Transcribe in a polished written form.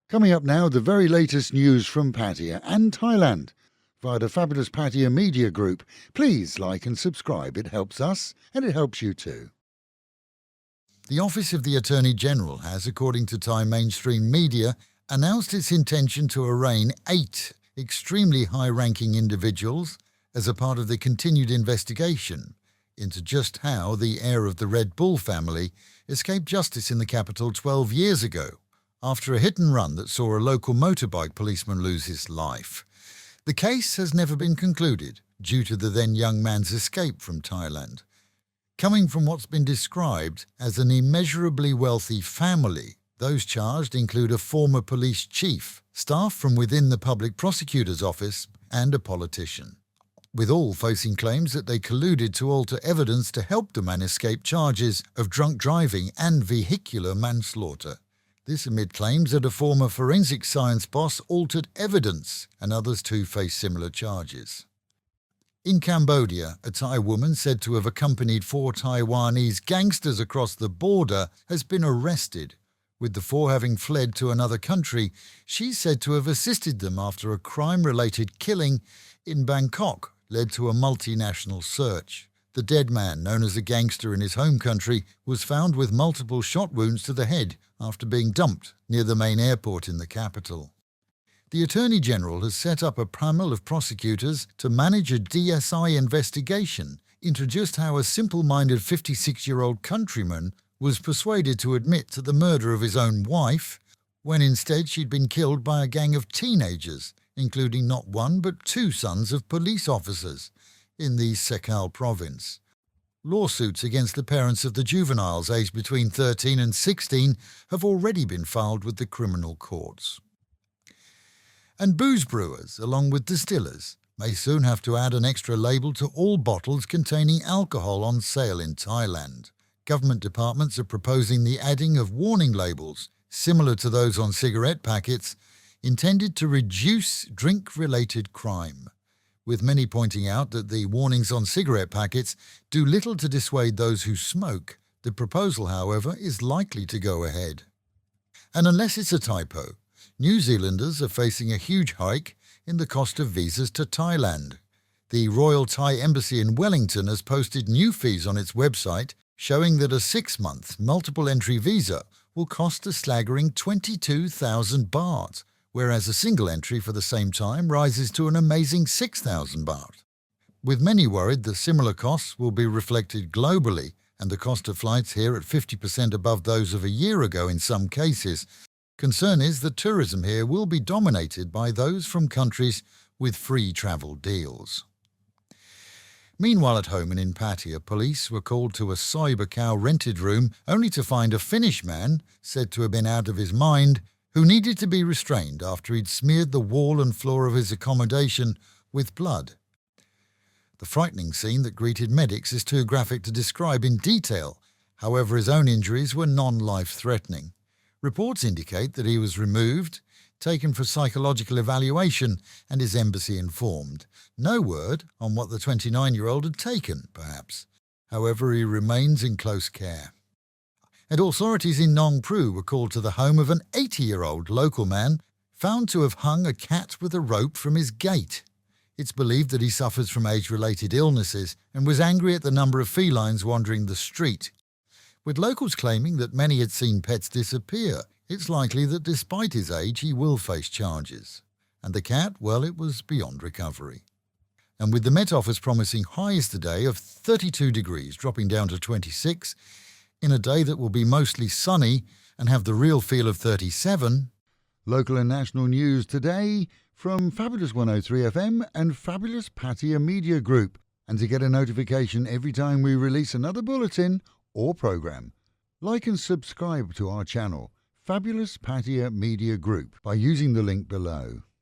Coming up now, the very latest news from Pattaya and Thailand via the fabulous Pattaya Media Group. Please like and subscribe. It helps us and it helps you too. The Office of the Attorney General has, according to Thai mainstream media, announced its intention to arraign 8 extremely high-ranking individuals as a part of the continued investigation into just how the heir of the Red Bull family escaped justice in the capital 12 years ago, after a hit-and-run that saw a local motorbike policeman lose his life. The case has never been concluded due to the then young man's escape from Thailand. Coming from what's been described as an immeasurably wealthy family, those charged include a former police chief, staff from within the public prosecutor's office, and a politician, with all facing claims that they colluded to alter evidence to help the man escape charges of drunk driving and vehicular manslaughter. This amid claims that a former forensic science boss altered evidence, and others too face similar charges. In Cambodia, a Thai woman said to have accompanied 4 Taiwanese gangsters across the border has been arrested. With the 4 having fled to another country, she's said to have assisted them after a crime-related killing in Bangkok led to a multinational search. The dead man, known as a gangster in his home country, was found with multiple shot wounds to the head after being dumped near the main airport in the capital. The Attorney General has set up a panel of prosecutors to manage a DSI investigation into just how a simple-minded 56-year-old countryman was persuaded to admit to the murder of his own wife, when instead she'd been killed by a gang of teenagers, including not 1 but 2 sons of police officers, in the Sekal province. Lawsuits against the parents of the juveniles aged between 13 and 16 have already been filed with the criminal courts. And booze brewers, along with distillers, may soon have to add an extra label to all bottles containing alcohol on sale in Thailand. Government departments are proposing the adding of warning labels, similar to those on cigarette packets, intended to reduce drink-related crime, with many pointing out that the warnings on cigarette packets do little to dissuade those who smoke. The proposal, however, is likely to go ahead. And unless it's a typo, New Zealanders are facing a huge hike in the cost of visas to Thailand. The Royal Thai Embassy in Wellington has posted new fees on its website showing that a 6-month multiple-entry visa will cost a staggering 22,000 baht, whereas a single entry for the same time rises to an amazing 6,000 baht. With many worried that similar costs will be reflected globally and the cost of flights here at 50% above those of a year ago in some cases, concern is that tourism here will be dominated by those from countries with free travel deals. Meanwhile at home and in Pattaya, police were called to a Soy Buakhao rented room only to find a Finnish man, said to have been out of his mind, who needed to be restrained after he'd smeared the wall and floor of his accommodation with blood. The frightening scene that greeted medics is too graphic to describe in detail. However, his own injuries were non-life-threatening. Reports indicate that he was removed, taken for psychological evaluation, and his embassy informed. No word on what the 29-year-old had taken, perhaps. However, he remains in close care. And authorities in Nong Pru were called to the home of an 80-year-old local man found to have hung a cat with a rope from his gate. It's believed that he suffers from age-related illnesses and was angry at the number of felines wandering the street. With locals claiming that many had seen pets disappear, it's likely that despite his age he will face charges. And the cat, well, it was beyond recovery. And with the Met Office promising highs today of 32 degrees dropping down to 26, in a day that will be mostly sunny and have the real feel of 37. Local and national news today from Fabulous 103 FM and Fabulous Pattaya Media Group. And to get a notification every time we release another bulletin or program, like and subscribe to our channel, Fabulous Pattaya Media Group, by using the link below.